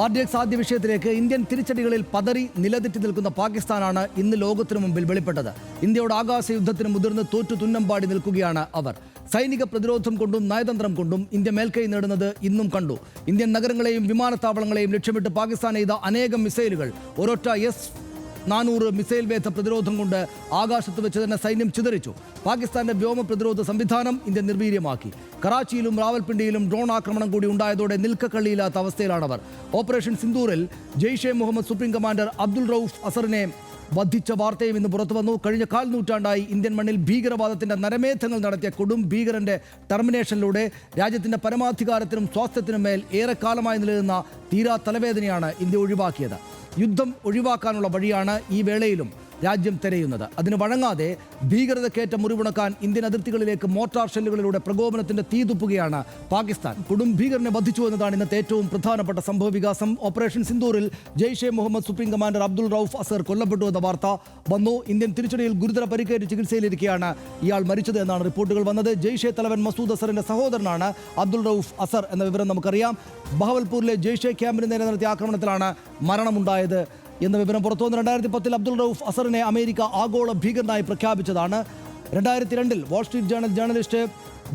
RDX ആദ്യ വിഷയത്തിലേക്ക് Indian തിരിച്ചടികളിൽ പതറി നിലതെറ്റി നിൽക്കുന്ന പാകിസ്ഥാനാണ് ഇന്ന് ലോകത്തിനു മുമ്പിൽ വെളിപ്പെട്ടത്. ഇന്ത്യയുടെ ആകാശ യുദ്ധത്തിന് മുതിർന്ന് തോറ്റു തുന്നമ്പാടി നിൽക്കുകയാണ് അവർ. സൈനിക പ്രതിരോധം കൊണ്ടും നയതന്ത്രം കൊണ്ടും ഇന്ത്യ മേൽക്കൈ നേടുന്നത് ഇന്നും കണ്ടു. ഇന്ത്യൻ നഗരങ്ങളെയും വിമാനത്താവളങ്ങളെയും ലക്ഷ്യമിട്ട് പാകിസ്ഥാൻ ചെയ്ത അനേകം മിസൈലുകൾ ഒരൊറ്റ S-400 മിസൈൽ വേധ പ്രതിരോധം കൊണ്ട് ആകാശത്ത് വെച്ച് തന്നെ സൈന്യം ചിതറിച്ചു. പാകിസ്ഥാന്റെ വ്യോമ പ്രതിരോധ സംവിധാനം ഇന്ത്യ നിർവീര്യമാക്കി. കറാച്ചിയിലും റാവൽപിണ്ടിയിലും ഡ്രോൺ ആക്രമണം കൂടി ഉണ്ടായതോടെ നിൽക്കക്കള്ളിയില്ലാത്ത അവസ്ഥയിലാണവർ. ഓപ്പറേഷൻ സിന്ദൂറിൽ ജെയ്ഷെ മുഹമ്മദ് സുപ്രീം കമാൻഡർ അബ്ദുൾ റൌഫ് അസറിനെ വധിച്ച വാർത്തയും ഇന്ന് പുറത്തു വന്നു. കഴിഞ്ഞ കാൽനൂറ്റാണ്ടായി ഇന്ത്യൻ മണ്ണിൽ ഭീകരവാദത്തിന്റെ നരമേധങ്ങൾ നടത്തിയ കൊടും ഭീകരന്റെ ടെർമിനേഷനിലൂടെ രാജ്യത്തിന്റെ പരമാധികാരത്തിനും സ്വാസ്ഥ്യത്തിനും മേൽ ഏറെക്കാലമായി നിലനിന്ന തീരാ തലവേദനയാണ് ഇന്ത്യ ഒഴിവാക്കിയത്. യുദ്ധം ഒഴിവാക്കാനുള്ള വഴിയാണ് ഈ വേളയിലും രാജ്യം തിരയുന്നത്. അതിന് വഴങ്ങാതെ ഭീകരതക്കേറ്റ മുറിവുണക്കാൻ ഇന്ത്യൻ അതിർത്തികളിലേക്ക് മോർട്ടാർ ഷെല്ലുകളിലൂടെ പ്രകോപനത്തിന്റെ തീതുപ്പുകയാണ് പാകിസ്ഥാൻ. കൊടും ഭീകരനെ വധിച്ചു എന്നതാണ് ഇന്നത്തെ ഏറ്റവും പ്രധാനപ്പെട്ട സംഭവ വികാസം. ഓപ്പറേഷൻ സിന്ദൂറിൽ ജെയ്ഷെ മുഹമ്മദ് സുപ്രീം കമാൻഡർ അബ്ദുൾ റൌഫ് അസർ കൊല്ലപ്പെട്ടു എന്ന വാർത്ത വന്നു. ഇന്ത്യൻ തിരിച്ചടിയിൽ ഗുരുതര പരിക്കേറ്റ് ചികിത്സയിലിരിക്കെയാണ് ഇയാൾ മരിച്ചത് എന്നാണ് റിപ്പോർട്ടുകൾ വന്നത്. ജെയ്ഷെ തലവൻ മസൂദ് അസറിന്റെ സഹോദരനാണ് അബ്ദുൾ റൌഫ് അസർ എന്ന വിവരം നമുക്കറിയാം. ബഹവൽപൂരിലെ ജെയ്ഷെ ക്യാമ്പിന് നേരെ നടത്തിയ ആക്രമണത്തിലാണ് മരണമുണ്ടായത് എന്ന വിവരം പുറത്തു വന്നു. 2010 അബ്ദുൾ റൌഫ് അസറിനെ അമേരിക്ക ആഗോള ഭീകരനായി പ്രഖ്യാപിച്ചതാണ്. 2002 വാൾസ്ട്രീറ്റ് ജേണൽ ജേർണലിസ്റ്റ്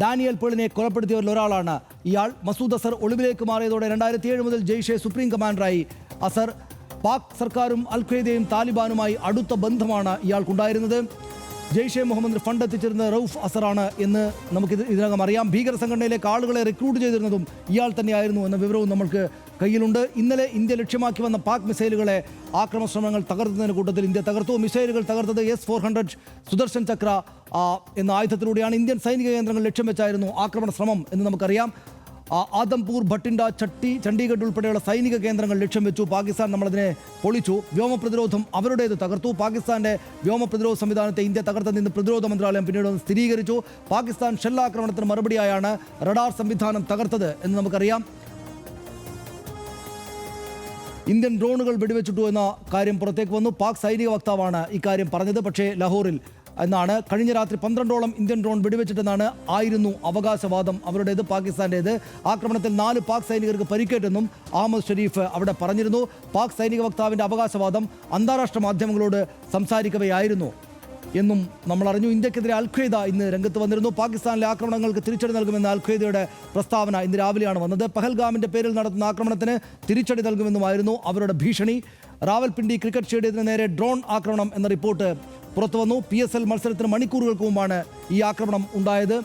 ഡാനിയൽ പേളിനെ കൊലപ്പെടുത്തിയവരിൽ ഒരാളാണ് ഇയാൾ. മസൂദ് അസർ ഒളിവിലേക്ക് മാറിയതോടെ 2007 മുതൽ ജെയ്ഷെ സുപ്രീം കമാൻഡറായി അസർ. പാക് സർക്കാരും അൽ ഖ്വയ്ദയും താലിബാനുമായി അടുത്ത ബന്ധമാണ് ഇയാൾക്കുണ്ടായിരുന്നത്. ജെയ്ഷെ മുഹമ്മദിന് ഫണ്ട് എത്തിച്ചിരുന്നത് റൌഫ് അസറാണ് എന്ന് നമുക്ക് ഇതിനകം അറിയാം. ഭീകര സംഘടനയിലേക്ക് ആളുകളെ റിക്രൂട്ട് ചെയ്തിരുന്നതും ഇയാൾ തന്നെയായിരുന്നു എന്ന വിവരവും നമ്മൾക്ക് കയ്യിലുണ്ട്. ഇന്നലെ ഇന്ത്യ ലക്ഷ്യമാക്കി വന്ന പാക് മിസൈലുകളെ ആക്രമണ ശ്രമങ്ങൾ തകർത്തതിന് കൂട്ടത്തിൽ ഇന്ത്യ തകർത്തു. മിസൈലുകൾ തകർത്തത് S-400 സുദർശൻ ചക്ര എന്ന ആയുധത്തിലൂടെയാണ്. ഇന്ത്യൻ സൈനിക കേന്ദ്രങ്ങൾ ലക്ഷ്യം വെച്ചായിരുന്നു ആക്രമണ ശ്രമം എന്ന് നമുക്കറിയാം. ആദംപൂർ, ഭട്ടിൻഡ, ചണ്ഡീഗഡ് ഉൾപ്പെടെയുള്ള സൈനിക കേന്ദ്രങ്ങൾ ലക്ഷ്യം വെച്ചു. പാകിസ്ഥാൻ നമ്മളതിനെ പൊളിച്ചു. വ്യോമ പ്രതിരോധം അവരുടേത് തകർത്തു. പാകിസ്ഥാന്റെ വ്യോമ പ്രതിരോധ സംവിധാനത്തെ ഇന്ത്യ തകർത്തെന്ന് പ്രതിരോധ മന്ത്രാലയം പിന്നീട് സ്ഥിരീകരിച്ചു. പാകിസ്ഥാൻ ഷെല്ലാക്രമണത്തിന് മറുപടിയായാണ് റഡാർ സംവിധാനം തകർത്തത് എന്ന് നമുക്കറിയാം. ഇന്ത്യൻ ഡ്രോണുകൾ വെടിവെച്ചിട്ടു എന്ന കാര്യം പുറത്തേക്ക് വന്നു. പാക് സൈനിക വക്താവാണ് ഇക്കാര്യം പറഞ്ഞത്. പക്ഷേ ലാഹോറിൽ എന്നാണ് കഴിഞ്ഞ രാത്രി 12ഓളം ഇന്ത്യൻ ഡ്രോൺ വെടിവെച്ചിട്ടെന്നാണ് അവകാശവാദം അവരുടേത്, പാകിസ്ഥാൻ്റേത്. ആക്രമണത്തിൽ 4 പാക് സൈനികർക്ക് പരിക്കേറ്റെന്നും അഹമ്മദ് ഷരീഫ് അവിടെ പറഞ്ഞിരുന്നു. പാക് സൈനിക വക്താവിൻ്റെ അവകാശവാദം അന്താരാഷ്ട്ര മാധ്യമങ്ങളോട് സംസാരിക്കവെയായിരുന്നു എന്നും നമ്മൾ അറിഞ്ഞു. ഇന്ത്യക്കെതിരെ അൽ ഖ്വയ്ദ ഇന്ന് രംഗത്ത് വന്നിരുന്നു. പാകിസ്ഥാനിലെ ആക്രമണങ്ങൾക്ക് തിരിച്ചടി നൽകുമെന്ന അൽ ഖ്വയ്ദയുടെ പ്രസ്താവന ഇന്ന് രാവിലെയാണ് വന്നത്. പഹൽഗാമിന്റെ പേരിൽ നടത്തുന്ന ആക്രമണത്തിന് തിരിച്ചടി നൽകുമെന്നുമായിരുന്നു അവരുടെ ഭീഷണി. റാവൽപിണ്ടി ക്രിക്കറ്റ് സ്റ്റേഡിയത്തിന് നേരെ ഡ്രോൺ ആക്രമണം എന്ന റിപ്പോർട്ട് പുറത്തു വന്നു. PSL മത്സരത്തിന് മണിക്കൂറുകൾക്ക് മുമ്പാണ് ഈ ആക്രമണം ഉണ്ടായത്.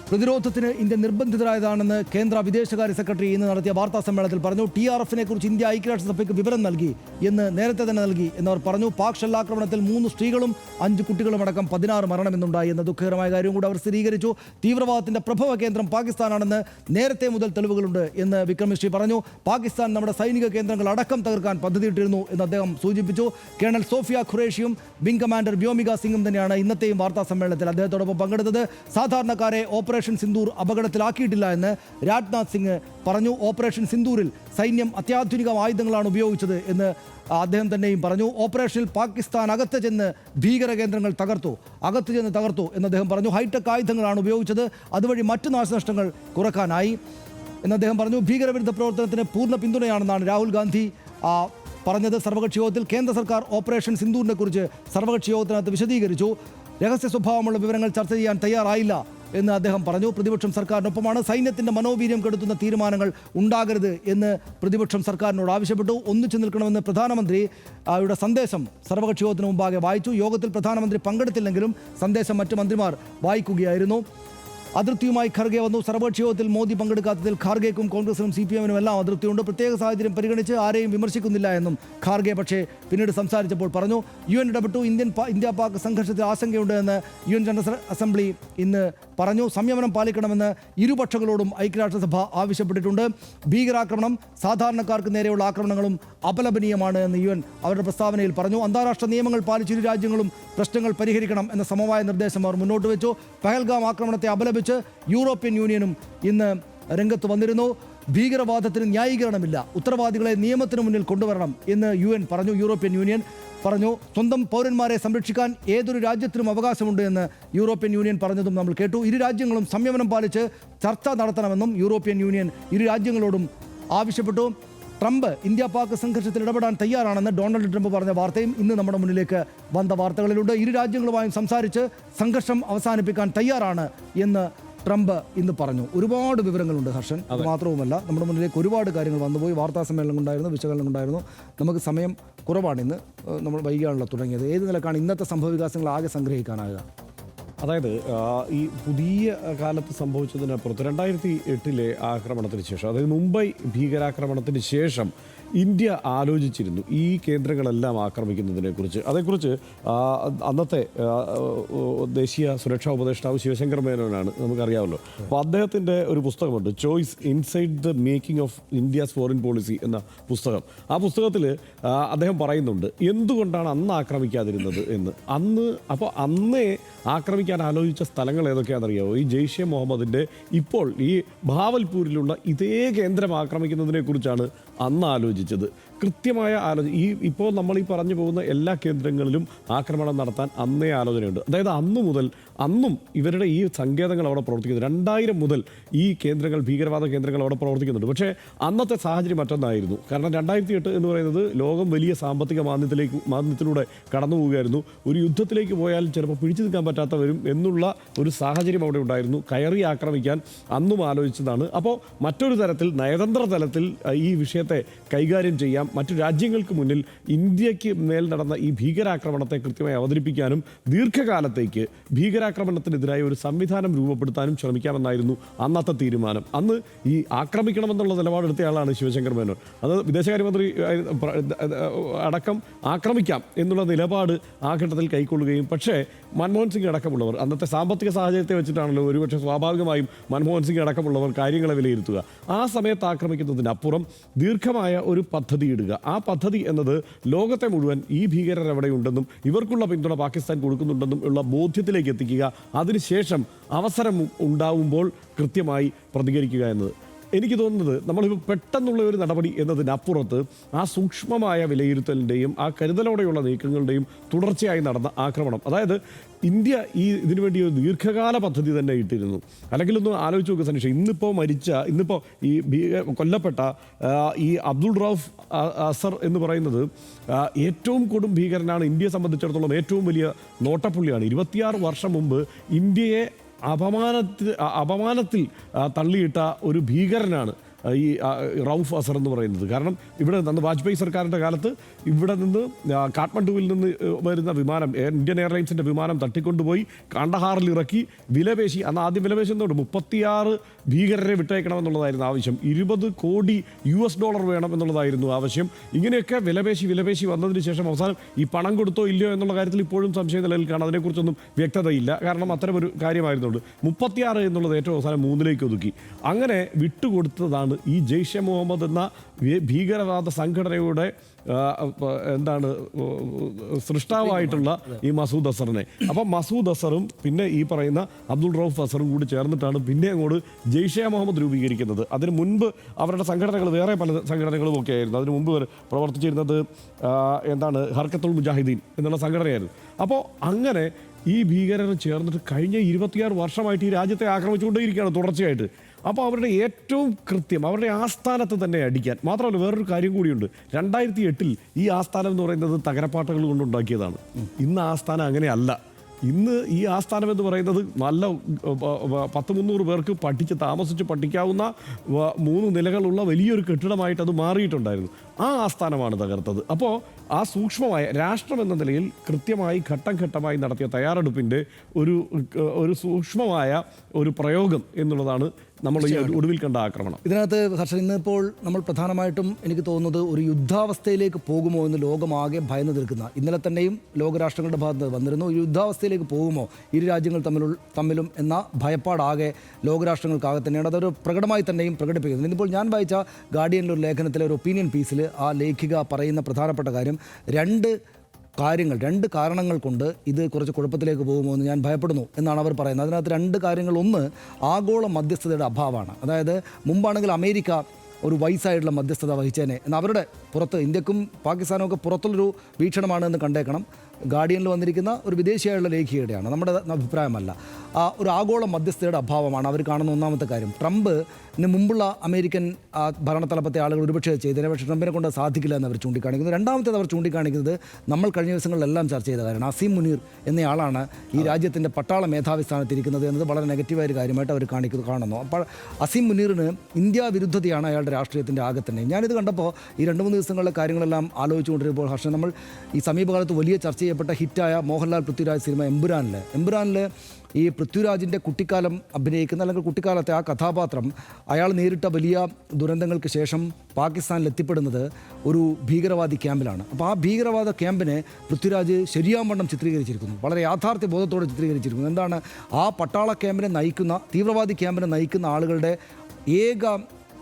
പ്രതിരോധത്തിന് ഇന്ത്യ നിർബന്ധിതരായതാണെന്ന് കേന്ദ്ര വിദേശകാര്യ സെക്രട്ടറി ഇന്ന് നടത്തിയ വാർത്താ സമ്മേളനത്തിൽ പറഞ്ഞു. TRFനെ കുറിച്ച് ഇന്ത്യ ഐക്യരാഷ്ട്രസഭയ്ക്ക് വിവരം നൽകി എന്ന് നേരത്തെ തന്നെ നൽകി എന്നവർ പറഞ്ഞു. പാക് ഷെല്ലാക്രമണത്തിൽ 3 സ്ത്രീകളും 5 കുട്ടികളും അടക്കം 16 മരണമെന്നുണ്ടായി എന്ന ദുഃഖകരമായ കാര്യവും കൂടി അവർ സ്ഥിരീകരിച്ചു. തീവ്രവാദത്തിന്റെ പ്രഭവ കേന്ദ്രം പാകിസ്ഥാനാണെന്ന് നേരത്തെ മുതൽ തെളിവുകളുണ്ട് എന്ന് വിക്രം മിശ്രി പറഞ്ഞു. പാകിസ്ഥാൻ നമ്മുടെ സൈനിക കേന്ദ്രങ്ങൾ അടക്കം തകർക്കാൻ പദ്ധതിയിട്ടിരുന്നു എന്ന് അദ്ദേഹം സൂചിപ്പിച്ചു. കേണൽ സോഫിയ ഖുറേഷിയും വിംഗ് കമാൻഡർ വ്യോമിക സിംഗും തന്നെയാണ് ഇന്നത്തെയും വാർത്താ സമ്മേളനത്തിൽ അദ്ദേഹത്തോടൊപ്പം പങ്കെടുത്തത്. സാധാരണക്കാരെ ഓപ്പറേഷൻ സിന്ദൂർ അപകടത്തിലാക്കിയിട്ടില്ല എന്ന് രാജ്നാഥ് സിംഗ് പറഞ്ഞു. ഓപ്പറേഷൻ സിന്ദൂറിൽ സൈന്യം അത്യാധുനിക ആയുധങ്ങളാണ് ഉപയോഗിച്ചത് എന്ന് അദ്ദേഹം തന്നെയും പറഞ്ഞു. ഓപ്പറേഷനിൽ പാകിസ്ഥാൻ അകത്ത് ചെന്ന് ഭീകര കേന്ദ്രങ്ങൾ തകർത്തു എന്ന് അദ്ദേഹം പറഞ്ഞു. ഹൈടെക് ആയുധങ്ങളാണ് ഉപയോഗിച്ചത്, അതുവഴി മറ്റു നാശനഷ്ടങ്ങൾ കുറക്കാനായി എന്ന് അദ്ദേഹം പറഞ്ഞു. ഭീകരവിരുദ്ധ പ്രവർത്തനത്തിന് പൂർണ്ണ പിന്തുണയാണെന്നാണ് രാഹുൽ ഗാന്ധി പറഞ്ഞത് സർവകക്ഷി യോഗത്തിൽ. കേന്ദ്ര സർക്കാർ ഓപ്പറേഷൻ സിന്ദൂറിനെ കുറിച്ച് സർവകക്ഷി യോഗത്തിനകത്ത് വിശദീകരിച്ചു. രഹസ്യ സ്വഭാവമുള്ള വിവരങ്ങൾ ചർച്ച ചെയ്യാൻ തയ്യാറായില്ല എന്ന് അദ്ദേഹം പറഞ്ഞു. പ്രതിപക്ഷം സർക്കാരിനൊപ്പമാണ്. സൈന്യത്തിന്റെ മനോവീര്യം കെടുത്തുന്ന തീരുമാനങ്ങൾ ഉണ്ടാകരുത് എന്ന് പ്രതിപക്ഷം സർക്കാരിനോട് ആവശ്യപ്പെട്ടു. ഒന്നിച്ചു നിൽക്കണമെന്ന് പ്രധാനമന്ത്രിയുടെ സന്ദേശം സർവകക്ഷി യോഗത്തിന് മുമ്പാകെ വായിച്ചു. യോഗത്തിൽ പ്രധാനമന്ത്രി പങ്കെടുത്തില്ലെങ്കിലും സന്ദേശം മറ്റ് മന്ത്രിമാർ വായിക്കുകയായിരുന്നു. അതൃപ്തിയുമായി ഖാർഗെ വന്നു. സർവകക്ഷി യോഗത്തിൽ മോദി പങ്കെടുക്കാത്തതിൽ ഖാർഗെക്കും കോൺഗ്രസിനും CPM-നും എല്ലാം അതൃപ്തിയുണ്ട്. പ്രത്യേക സാഹചര്യം പരിഗണിച്ച് ആരെയും വിമർശിക്കുന്നില്ല എന്നും ഖാർഗെ പക്ഷേ പിന്നീട് സംസാരിച്ചപ്പോൾ പറഞ്ഞു. UN ഇടപെട്ടു. ഇന്ത്യ പാക് സംഘർഷത്തിൽ ആശങ്കയുണ്ട് എന്ന് UN ജനറൽ അസംബ്ലി ഇന്ന് പറഞ്ഞു. സംയമനം പാലിക്കണമെന്ന് ഇരുപക്ഷങ്ങളോടും ഐക്യരാഷ്ട്രസഭ ആവശ്യപ്പെട്ടിട്ടുണ്ട്. ഭീകരാക്രമണം, സാധാരണക്കാർക്ക് നേരെയുള്ള ആക്രമണങ്ങളും അപലപനീയമാണ് എന്ന് UN അവരുടെ പ്രസ്താവനയിൽ പറഞ്ഞു. അന്താരാഷ്ട്ര നിയമങ്ങൾ പാലിച്ച് ഇരു രാജ്യങ്ങളും പ്രശ്നങ്ങൾ പരിഹരിക്കണം എന്ന സമവായ നിർദ്ദേശം അവർ മുന്നോട്ട് വെച്ചു. പഹൽഗാം ആക്രമണത്തെ അപലപിച്ച് യൂറോപ്യൻ യൂണിയനും ഇന്ന് രംഗത്ത് വന്നിരുന്നു. ഭീകരവാദത്തിന് ന്യായീകരണമില്ല, ഉത്തരവാദികളെ നിയമത്തിന് മുന്നിൽ കൊണ്ടുവരണം എന്ന് UN പറഞ്ഞു. യൂറോപ്യൻ യൂണിയൻ പറഞ്ഞു. സ്വന്തം പൗരന്മാരെ സംരക്ഷിക്കാൻ ഏതൊരു രാജ്യത്തിനും അവകാശമുണ്ട് എന്ന് യൂറോപ്യൻ യൂണിയൻ പറഞ്ഞതും നമ്മൾ കേട്ടു. ഇരു രാജ്യങ്ങളും സംയമനം പാലിച്ച് ചർച്ച നടത്തണമെന്നും യൂറോപ്യൻ യൂണിയൻ ഇരു രാജ്യങ്ങളോടും ആവശ്യപ്പെട്ടു. ട്രംപ് ഇന്ത്യ പാക് സംഘർഷത്തിൽ ഇടപെടാൻ തയ്യാറാണെന്ന് ഡൊണാൾഡ് ട്രംപ് പറഞ്ഞ വാർത്തയും ഇന്ന് നമ്മുടെ മുന്നിലേക്ക് വന്ന വാർത്തകളിലുണ്ട്. ഇരു രാജ്യങ്ങളുമായും സംസാരിച്ച് സംഘർഷം അവസാനിപ്പിക്കാൻ തയ്യാറാണ് എന്ന് ട്രംപ് ഇന്ന് പറഞ്ഞു. ഒരുപാട് വിവരങ്ങളുണ്ട് ഹർഷൻ. അത് മാത്രവുമല്ല, നമ്മുടെ മുന്നിലേക്ക് ഒരുപാട് കാര്യങ്ങൾ വന്നുപോയി. വാർത്താ സമ്മേളനം ഉണ്ടായിരുന്നു, വിശകലനം ഉണ്ടായിരുന്നു. നമുക്ക് സമയം കുറവാണ്. ഇന്ന് നമ്മൾ വൈകിയാണല്ലോ തുടങ്ങിയത്. ഏത് നിലക്കാണ് ഇന്നത്തെ സംഭവവികാസങ്ങൾ ആകെ സംഗ്രഹിക്കാനാകുക? അതായത് ഈ പുതിയ കാലത്ത് സംഭവിച്ചതിനപ്പുറത്ത് 2008 ആക്രമണത്തിന് ശേഷം, അതായത് മുംബൈ ഭീകരാക്രമണത്തിന് ശേഷം ഇന്ത്യ ആലോചിച്ചിരുന്നു ഈ കേന്ദ്രങ്ങളെല്ലാം ആക്രമിക്കുന്നതിനെക്കുറിച്ച്. അതേക്കുറിച്ച് അന്നത്തെ ദേശീയ സുരക്ഷാ ഉപദേഷ്ടാവ് ശിവശങ്കർ മേനോനാണ്, നമുക്കറിയാമല്ലോ. അപ്പോൾ അദ്ദേഹത്തിൻ്റെ ഒരു പുസ്തകമുണ്ട്, choice inside the making of India's foreign policy എന്ന പുസ്തകം. ആ പുസ്തകത്തിൽ അദ്ദേഹം പറയുന്നുണ്ട് എന്തുകൊണ്ടാണ് അന്ന് ആക്രമിക്കാതിരുന്നത് എന്ന്. അന്നേ ആക്രമിക്കാൻ ആലോചിച്ച സ്ഥലങ്ങൾ ഏതൊക്കെയാണെന്നറിയാമോ? ഈ ജെയ്ഷെ മുഹമ്മദിൻ്റെ ഇപ്പോൾ ഈ ഭാവൽപൂരിലുള്ള ഇതേ കേന്ദ്രം ആക്രമിക്കുന്നതിനെ കുറിച്ചാണ് അന്ന് ആലോചിച്ചത്. കൃത്യമായ ഇപ്പോൾ നമ്മൾ ഈ പറഞ്ഞു പോകുന്ന എല്ലാ കേന്ദ്രങ്ങളിലും ആക്രമണം നടത്താൻ അന്നേ ആലോചനയുണ്ട്. അതായത് അന്നും ഇവരുടെ ഈ സങ്കേതങ്ങൾ അവിടെ പ്രവർത്തിക്കുന്നുണ്ട്. 2000 മുതൽ ഈ കേന്ദ്രങ്ങൾ, ഭീകരവാദ കേന്ദ്രങ്ങൾ അവിടെ പ്രവർത്തിക്കുന്നുണ്ട്. പക്ഷേ അന്നത്തെ സാഹചര്യം മറ്റൊന്നായിരുന്നു. കാരണം 2008 എന്ന് പറയുന്നത് ലോകം വലിയ സാമ്പത്തിക മാന്ദ്യത്തിലൂടെ കടന്നു പോവുകയായിരുന്നു. ഒരു യുദ്ധത്തിലേക്ക് പോയാൽ ചിലപ്പോൾ പിടിച്ചു നിൽക്കാൻ പറ്റാത്തവരും എന്നുള്ള ഒരു സാഹചര്യം അവിടെ ഉണ്ടായിരുന്നു. കയറി ആക്രമിക്കാൻ അന്നും ആലോചിച്ചതാണ്. അപ്പോൾ മറ്റൊരു തരത്തിൽ, നയതന്ത്ര തലത്തിൽ ഈ വിഷയത്തെ കൈകാര്യം ചെയ്യാം. മറ്റു രാജ്യങ്ങൾക്ക് മുന്നിൽ ഇന്ത്യക്ക് മേൽ നടന്ന ഈ ഭീകരാക്രമണത്തെ കൃത്യമായി അവതരിപ്പിക്കാനും ദീർഘകാലത്തേക്ക് ഭീകരാക്രമണത്തിനെതിരായ ഒരു സംവിധാനം രൂപപ്പെടുത്താനും ശ്രമിക്കാമെന്നായിരുന്നു അന്നത്തെ തീരുമാനം. അന്ന് ഈ ആക്രമിക്കണമെന്നുള്ള നിലപാടെടുത്തയാളാണ് ശിവശങ്കർ മേനോൻ. അത് വിദേശകാര്യമന്ത്രി അടക്കം ആക്രമിക്കാം എന്നുള്ള നിലപാട് ആ ഘട്ടത്തിൽ കൈക്കൊള്ളുകയും, പക്ഷേ മൻമോഹൻ സിംഗ് അടക്കമുള്ളവർ, അന്നത്തെ സാമ്പത്തിക സാഹചര്യത്തെ വെച്ചിട്ടാണല്ലോ ഒരുപക്ഷെ സ്വാഭാവികമായും മൻമോഹൻ സിംഗ് അടക്കമുള്ളവർ കാര്യങ്ങളെ വിലയിരുത്തുക. ആ സമയത്ത് ആക്രമിക്കുന്നതിനപ്പുറം ദീർഘമായ ഒരു പദ്ധതി ഇടുക. ആ പദ്ധതി എന്നത് ലോകത്തെ മുഴുവൻ ഈ ഭീകരർ എവിടെയുണ്ടെന്നും ഇവർക്കുള്ള പിന്തുണ പാകിസ്ഥാൻ കൊടുക്കുന്നുണ്ടെന്നും ഉള്ള ബോധ്യത്തിലേക്ക് എത്തിക്കുക. അതിനുശേഷം അവസരം ഉണ്ടാവുമ്പോൾ കൃത്യമായി പ്രതികരിക്കുക എന്നത്. എനിക്ക് തോന്നുന്നത് നമ്മളിപ്പോൾ പെട്ടെന്നുള്ള ഒരു നടപടി എന്നതിനപ്പുറത്ത് ആ സൂക്ഷ്മമായ വിലയിരുത്തലിൻ്റെയും ആ കരുതലോടെയുള്ള നീക്കങ്ങളുടെയും തുടർച്ചയായി നടന്ന ആക്രമണം, അതായത് ഇന്ത്യ ഇതിനുവേണ്ടി ഒരു ദീർഘകാല പദ്ധതി തന്നെ ഇട്ടിരുന്നു. അല്ലെങ്കിൽ ഒന്ന് ആലോചിച്ച് നോക്കുക സനീഷ, ഇന്നിപ്പോൾ ഈ കൊല്ലപ്പെട്ട ഈ അബ്ദുൾ റൌഫ് അസർ എന്ന് പറയുന്നത് ഏറ്റവും കൊടും ഭീകരനാണ്. ഇന്ത്യയെ സംബന്ധിച്ചിടത്തോളം ഏറ്റവും വലിയ നോട്ടപ്പുള്ളിയാണ്. 26 വർഷം മുമ്പ് ഇന്ത്യയെ അപമാനത്തിൽ തള്ളിയിട്ട ഒരു ഭീകരനാണ് ഈ റൌഫ് അസർ എന്ന് പറയുന്നത്. കാരണം ഇവിടെ നിന്ന് വാജ്പേയി സർക്കാരിൻ്റെ കാലത്ത് ഇവിടെ നിന്ന് കാഠ്മണ്ഡുവിൽ നിന്ന് വരുന്ന വിമാനം, ഇന്ത്യൻ എയർലൈൻസിൻ്റെ വിമാനം തട്ടിക്കൊണ്ടുപോയി കാണ്ഡഹാറിൽ ഇറക്കി വിലപേശി. അന്ന് ആദ്യം വിലപേശി എന്തുകൊണ്ട് 36 ഭീകരരെ വിട്ടയക്കണമെന്നുള്ളതായിരുന്നു ആവശ്യം. 20 കോടി US$ വേണം എന്നുള്ളതായിരുന്നു ആവശ്യം. ഇങ്ങനെയൊക്കെ വിലപേശി വന്നതിന് ശേഷം അവസാനം ഈ പണം കൊടുത്തോ ഇല്ലയോ എന്നുള്ള കാര്യത്തിൽ ഇപ്പോഴും സംശയം നിലനിൽക്കുകയാണ്. അതിനെക്കുറിച്ചൊന്നും വ്യക്തതയില്ല. കാരണം അത്തരമൊരു കാര്യമായിരുന്നുണ്ട്. 36 എന്നുള്ളത് ഏറ്റവും അവസാനം 3 ഒതുക്കി. അങ്ങനെ വിട്ടുകൊടുത്തതാണ് ഈ ജെയ്ഷെ മുഹമ്മദ് എന്ന ഭീകരവാദ സംഘടനയുടെ സൃഷ്ടാവായിട്ടുള്ള ഈ മസൂദ് അസറിനെ. അപ്പം മസൂദ് അസറും പിന്നെ ഈ പറയുന്ന അബ്ദുൾ റൌഫ് അസറും കൂടി ചേർന്നിട്ടാണ് പിന്നെ അങ്ങോട്ട് ജെയ്ഷെ മുഹമ്മദ് രൂപീകരിക്കുന്നത്. അതിന് മുൻപ് അവരുടെ സംഘടനകൾ വേറെ പല സംഘടനകളും ഒക്കെ ആയിരുന്നു. അതിന് മുമ്പ് പ്രവർത്തിച്ചിരുന്നത് ഹർക്കത്തുൽ മുജാഹിദീൻ എന്നുള്ള സംഘടനയായിരുന്നു. അപ്പോൾ അങ്ങനെ ഈ ഭീകരർ ചേർന്നിട്ട് കഴിഞ്ഞ 26 വർഷമായിട്ട് ഈ രാജ്യത്തെ ആക്രമിച്ചുകൊണ്ടേയിരിക്കുകയാണ് തുടർച്ചയായിട്ട്. അപ്പോൾ അവരുടെ ഏറ്റവും കൃത്യം അവരുടെ ആസ്ഥാനത്ത് തന്നെ അടിക്കാൻ. മാത്രമല്ല വേറൊരു കാര്യം കൂടിയുണ്ട്. 2008 ഈ ആസ്ഥാനം എന്ന് പറയുന്നത് തകരപ്പാട്ടുകൾ കൊണ്ടുണ്ടാക്കിയതാണ്. ഇന്ന് ആസ്ഥാനം അങ്ങനെയല്ല. ഇന്ന് ഈ ആസ്ഥാനം എന്ന് പറയുന്നത് നല്ല 100-300 പേർക്ക് താമസിച്ച് പഠിക്കാവുന്ന 3 നിലകളുള്ള വലിയൊരു കെട്ടിടമായിട്ട് അത് മാറിയിട്ടുണ്ടായിരുന്നു. ആ ആസ്ഥാനമാണ് തകർത്തത്. അപ്പോൾ ആ സൂക്ഷ്മമായ രാഷ്ട്രം എന്ന നിലയിൽ കൃത്യമായി ഘട്ടം ഘട്ടമായി നടത്തിയ തയ്യാറെടുപ്പിൻ്റെ ഒരു സൂക്ഷ്മമായ ഒരു പ്രയോഗം എന്നുള്ളതാണ് നമ്മൾ ഈ ഒടുവിൽ കണ്ട ആക്രമണം. ഇതിനകത്ത് ഹർഷൻ, ഇന്നിപ്പോൾ നമ്മൾ പ്രധാനമായിട്ടും എനിക്ക് തോന്നുന്നത് ഒരു യുദ്ധാവസ്ഥയിലേക്ക് പോകുമോ എന്ന് ലോകമാകെ ഭയന്ന് നിൽക്കുന്ന, ഇന്നലെ തന്നെയും ലോകരാഷ്ട്രങ്ങളുടെ ഭാഗത്ത് വന്നിരുന്നു, യുദ്ധാവസ്ഥയിലേക്ക് പോകുമോ ഇരു രാജ്യങ്ങൾ തമ്മിലും എന്ന ഭയപ്പാടാകെ ലോകരാഷ്ട്രങ്ങൾക്കാകെ തന്നെയാണ്. അതൊരു പ്രകടമായി തന്നെയും പ്രകടിപ്പിക്കുന്നത്. ഇന്നിപ്പോൾ ഞാൻ വായിച്ച ഗാർഡിയനിലെ ഒരു ലേഖനത്തിലെ ഒരു ഒപ്പീനിയൻ പീസിൽ ആ ലേഖിക പറയുന്ന പ്രധാനപ്പെട്ട കാര്യം, രണ്ട് കാരണങ്ങൾ കൊണ്ട് ഇത് കുറച്ച് കുഴപ്പത്തിലേക്ക് പോകുമോ എന്ന് ഞാൻ ഭയപ്പെടുന്നു എന്നാണ് അവർ പറയുന്നത്. അതിനകത്ത് 2 കാര്യങ്ങൾ. ഒന്ന്, ആഗോള മധ്യസ്ഥതയുടെ അഭാവമാണ്. അതായത് മുമ്പാണെങ്കിൽ അമേരിക്ക ഒരു വൈസായിട്ടുള്ള മധ്യസ്ഥത വഹിച്ചേനെ എന്ന് അവരുടെ പുറത്ത്, ഇന്ത്യക്കും പാകിസ്ഥാനും ഒക്കെ പുറത്തുള്ളൊരു വീക്ഷണമാണ് എന്ന് കണ്ടേക്കണം. ഗാർഡിയനിൽ വന്നിരിക്കുന്ന ഒരു വിദേശിയായുള്ള ലേഖിയുടെയാണ്, നമ്മുടെ അഭിപ്രായമല്ല. ഒരു ആഗോള മധ്യസ്ഥതയുടെ അഭാവമാണ് അവർ കാണുന്ന ഒന്നാമത്തെ കാര്യം. ട്രംപിന് മുമ്പുള്ള അമേരിക്കൻ ഭരണതലപ്പത്തെ ആളുകൾ ഒരുപക്ഷെ ചെയ്തതിനെ, പക്ഷേ ട്രംപിനെ കൊണ്ട് സാധിക്കില്ല എന്ന് അവർ ചൂണ്ടിക്കാണിക്കുന്നു. രണ്ടാമത്തേത് അവർ ചൂണ്ടിക്കാണിക്കുന്നത് നമ്മൾ കഴിഞ്ഞ ദിവസങ്ങളിലെല്ലാം ചർച്ച ചെയ്ത കാര്യമാണ്. അസീം മുനീർ എന്നയാളാണ് ഈ രാജ്യത്തിൻ്റെ പട്ടാള മേധാവി സ്ഥാനത്തിരിക്കുന്നത് എന്നത് വളരെ നെഗറ്റീവായ ഒരു കാര്യമായിട്ട് അവർ കാണുന്നു. അപ്പോൾ അസീം മുനീറിന് ഇന്ത്യ വിരുദ്ധതയാണ് അയാളുടെ രാഷ്ട്രീയത്തിൻ്റെ ആകെ തന്നെ. ഞാനിത് കണ്ടപ്പോൾ ഈ 2-3 ദിവസങ്ങളിലെ കാര്യങ്ങളെല്ലാം ആലോചിച്ചുകൊണ്ടിരുമ്പോൾ ഹർഷൻ, നമ്മൾ ഈ സമീപകാലത്ത് വലിയ ചർച്ച ചെയ്യപ്പെട്ട ഹിറ്റായ മോഹൻലാൽ പൃഥ്വിരാജ് സിനിമ എമ്പുരാനിൽ ഈ പൃഥ്വിരാജിൻ്റെ കുട്ടിക്കാലം അഭിനയിക്കുന്ന, അല്ലെങ്കിൽ കുട്ടിക്കാലത്തെ ആ കഥാപാത്രം അയാൾ നേരിട്ട വലിയ ദുരന്തങ്ങൾക്ക് ശേഷം പാകിസ്ഥാനിൽ എത്തിപ്പെടുന്നത് ഒരു ഭീകരവാദി ക്യാമ്പിലാണ്. അപ്പോൾ ആ ഭീകരവാദ ക്യാമ്പിനെ പൃഥ്വിരാജ് ശരിയാവണ്ണം ചിത്രീകരിച്ചിരിക്കുന്നു, വളരെ യാഥാർത്ഥ്യ ബോധത്തോടെ ചിത്രീകരിച്ചിരിക്കുന്നു. എന്താണ് ആ പട്ടാള ക്യാമ്പിനെ നയിക്കുന്ന, തീവ്രവാദി ക്യാമ്പിനെ നയിക്കുന്ന ആളുകളുടെ ഏക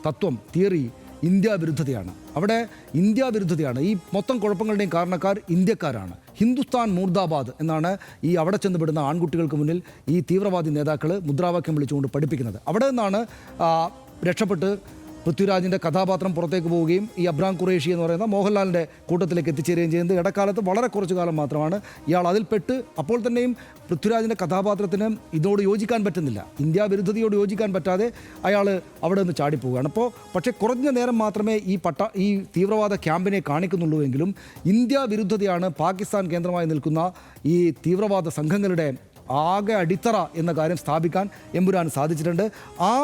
തത്വം, തിയറി ഇന്ത്യ വിരുദ്ധതയാണ്. അവിടെ ഇന്ത്യ വിരുദ്ധതയാണ്. ഈ മൊത്തം കുഴപ്പങ്ങളുടെയും കാരണക്കാർ ഇന്ത്യക്കാരാണ്. ഹിന്ദുസ്ഥാൻ മൂർദാബാദ് എന്നാണ് ഈ അവിടെ ചെന്നുപെടുന്ന ആൺകുട്ടികൾക്ക് മുന്നിൽ ഈ തീവ്രവാദി നേതാക്കൾ മുദ്രാവാക്യം വിളിച്ചുകൊണ്ട് പഠിപ്പിക്കുന്നത്. അവിടെ നിന്നാണ് രക്ഷപ്പെട്ട് പൃഥ്വിരാജിൻ്റെ കഥാപാത്രം പുറത്തേക്ക് പോവുകയും ഈ അബ്രാം ഖുറേഷി എന്ന് പറയുന്ന മോഹൻലാലിൻ്റെ കൂട്ടത്തിലേക്ക് എത്തിച്ചേരുകയും ചെയ്യുന്നത് ഇടക്കാലത്ത് വളരെ കുറച്ചു കാലം മാത്രമാണ്. ഇയാൾ അതിൽപ്പെട്ട് അപ്പോൾ തന്നെയും പൃഥ്വിരാജിൻ്റെ കഥാപാത്രത്തിന് ഇതോട് യോജിക്കാൻ പറ്റുന്നില്ല, ഇന്ത്യ വിരുദ്ധതയോട് യോജിക്കാൻ പറ്റാതെ അയാൾ അവിടെ നിന്ന് ചാടിപ്പോവുകയാണ്. പക്ഷേ കുറഞ്ഞ നേരം മാത്രമേ ഈ തീവ്രവാദ ക്യാമ്പിനെ കാണിക്കുന്നുള്ളൂ എങ്കിലും ഇന്ത്യ വിരുദ്ധതയാണ് പാകിസ്ഥാൻ കേന്ദ്രമായി നിൽക്കുന്ന ഈ തീവ്രവാദ സംഘങ്ങളുടെ ആകെ അടിത്തറ എന്ന കാര്യം സ്ഥാപിക്കാൻ എമ്പുരാൻ സാധിച്ചിട്ടുണ്ട്. ആ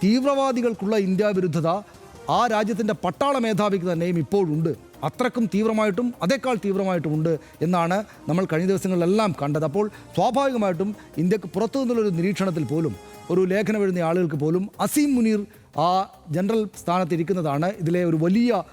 തീവ്രവാദികൾക്കുള്ള ഇന്ത്യ വിരുദ്ധത ആ രാജ്യത്തിൻ്റെ പട്ടാള മേധാവിക്ക് തന്നെയും ഇപ്പോഴുണ്ട്. അത്രക്കും തീവ്രമായിട്ടും അതേക്കാൾ തീവ്രമായിട്ടുമുണ്ട് എന്നാണ് നമ്മൾ കഴിഞ്ഞ ദിവസങ്ങളിലെല്ലാം കണ്ടത്. അപ്പോൾ സ്വാഭാവികമായിട്ടും ഇന്ത്യക്ക് പുറത്തു നിന്നുള്ളൊരു നിരീക്ഷണത്തിൽ പോലും, ഒരു ലേഖനം എഴുതിയ ആളുകൾക്ക് പോലും അസീം മുനീർ ആ ജനറൽ സ്ഥാനത്തിരിക്കുന്നതാണ് ഇതിലെ ഒരു വലിയ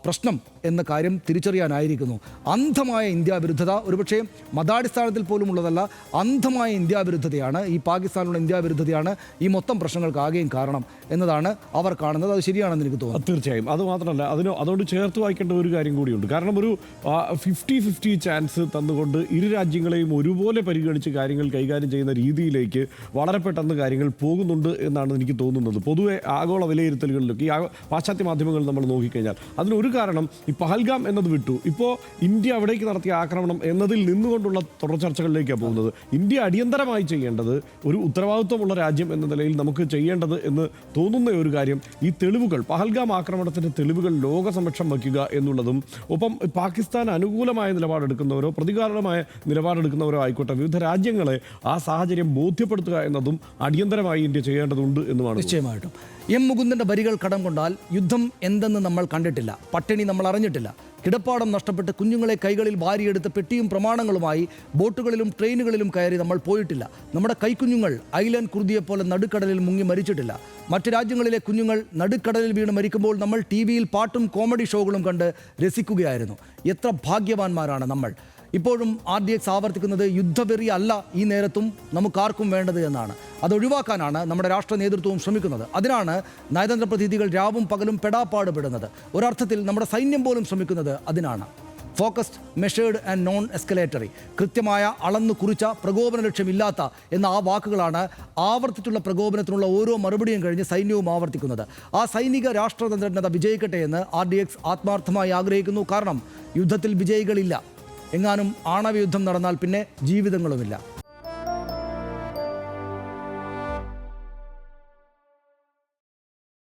പ്രശ്നം എന്ന കാര്യം തിരിച്ചറിയാനായിരിക്കുന്നു. അന്ധമായ ഇന്ത്യ വിരുദ്ധത, ഒരുപക്ഷെ മതാടിസ്ഥാനത്തിൽ പോലും ഉള്ളതല്ല, അന്ധമായ ഇന്ത്യ വിരുദ്ധതയാണ്, ഈ പാകിസ്ഥാനിലുള്ള ഇന്ത്യ വിരുദ്ധതയാണ് ഈ മൊത്തം പ്രശ്നങ്ങൾക്ക് ആകെയും കാരണം എന്നതാണ് അവർ കാണുന്നത്. അത് ശരിയാണെന്ന് എനിക്ക് തോന്നുന്നു. തീർച്ചയായും. അതുമാത്രമല്ല, അതുകൊണ്ട് ചേർത്ത് വായിക്കേണ്ട ഒരു കാര്യം കൂടിയുണ്ട്. കാരണം ഒരു 50-50 ചാൻസ് തന്നുകൊണ്ട് ഇരു രാജ്യങ്ങളെയും ഒരുപോലെ പരിഗണിച്ച് കാര്യങ്ങൾ കൈകാര്യം ചെയ്യുന്ന രീതിയിലേക്ക് വളരെ പെട്ടെന്ന് കാര്യങ്ങൾ പോകുന്നുണ്ട് എന്നാണ് എനിക്ക് തോന്നുന്നത്. പൊതുവെ ആഗോള വിലയിരുത്തലുകളിലൊക്കെ ഈ പാശ്ചാത്യ മാധ്യമങ്ങൾ നമ്മൾ നോക്കിക്കഴിഞ്ഞാൽ അതിനൊരു കാരണം ഈ പഹൽഗാം എന്നത് വിട്ടു. ഇപ്പോൾ ഇന്ത്യ അവിടേക്ക് നടത്തിയ ആക്രമണം എന്നതിൽ നിന്നുകൊണ്ടുള്ള തുടർ ചർച്ചകളിലേക്കാണ് പോകുന്നത്. ഇന്ത്യ അടിയന്തരമായി ചെയ്യേണ്ടത്, ഒരു ഉത്തരവാദിത്വമുള്ള രാജ്യം എന്ന നിലയിൽ നമുക്ക് ചെയ്യേണ്ടത് എന്ന് തോന്നുന്ന ഒരു കാര്യം, ഈ തെളിവുകൾ, പഹൽഗാം ആക്രമണത്തിൻ്റെ തെളിവുകൾ ലോകസമക്ഷം വയ്ക്കുക എന്നുള്ളതും, ഒപ്പം പാകിസ്ഥാൻ അനുകൂലമായ നിലപാടെടുക്കുന്നവരോ പ്രതികാരമായ നിലപാടെടുക്കുന്നവരോ ആയിക്കോട്ടെ, വിവിധ രാജ്യങ്ങളെ ആ സാഹചര്യം ബോധ്യപ്പെടുത്തുക എന്നതും അടിയന്തരമായി ഇന്ത്യ ചെയ്യേണ്ടതുണ്ട് എന്നുമാണ്. നിശ്ചയമായിട്ടും എം മുകുന്ദൻ്റെ വരികൾ കടം കൊണ്ടാൽ യുദ്ധം എന്തെന്ന് നമ്മൾ കണ്ടിട്ടില്ല, പട്ടിണി നമ്മൾ അറിഞ്ഞിട്ടില്ല, കിടപ്പാടം നഷ്ടപ്പെട്ട് കുഞ്ഞുങ്ങളെ കൈകളിൽ വാരിയെടുത്ത് പെട്ടിയും പ്രമാണങ്ങളുമായി ബോട്ടുകളിലും ട്രെയിനുകളിലും കയറി നമ്മൾ പോയിട്ടില്ല. നമ്മുടെ കൈക്കുഞ്ഞുങ്ങൾ ഐലൻഡ് കുർദിയെപ്പോലെ നടുക്കടലിൽ മുങ്ങി മരിച്ചിട്ടില്ല. മറ്റ് രാജ്യങ്ങളിലെ കുഞ്ഞുങ്ങൾ നടുക്കടലിൽ വീണ് മരിക്കുമ്പോൾ നമ്മൾ TV-യിൽ പാട്ടും കോമഡി ഷോകളും കണ്ട് രസിക്കുകയായിരുന്നു. എത്ര ഭാഗ്യവാന്മാരാണ് നമ്മൾ. ഇപ്പോഴും RDX ആവർത്തിക്കുന്നത് യുദ്ധവെറി അല്ല ഈ നേരത്തും നമുക്കാർക്കും വേണ്ടത് എന്നാണ്. അതൊഴിവാക്കാനാണ് നമ്മുടെ രാഷ്ട്ര നേതൃത്വവും ശ്രമിക്കുന്നത്. അതിനാണ് നയതന്ത്ര പ്രതിനിധികൾ രാവും പകലും പെടാപ്പാടുപെടുന്നത്. ഒരർത്ഥത്തിൽ നമ്മുടെ സൈന്യം പോലും ശ്രമിക്കുന്നത് അതിനാണ്. Focused, measured and non escalatory, കൃത്യമായ അളന്നു കുറിച്ച പ്രകോപന ലക്ഷ്യമില്ലാത്ത എന്ന ആ വാക്കുകളാണ് ആവർത്തിച്ചുള്ള പ്രകോപനത്തിനുള്ള ഓരോ മറുപടിയും കഴിഞ്ഞ് സൈന്യവും ആവർത്തിക്കുന്നത്. ആ സൈനിക രാഷ്ട്രതന്ത്രജ്ഞത വിജയിക്കട്ടെ എന്ന് RDX ആത്മാർത്ഥമായി ആഗ്രഹിക്കുന്നു. കാരണം യുദ്ധത്തിൽ വിജയികളില്ല. എങ്ങാനും ആണവ യുദ്ധം നടന്നാൽ പിന്നെ ജീവിതങ്ങളുമില്ല.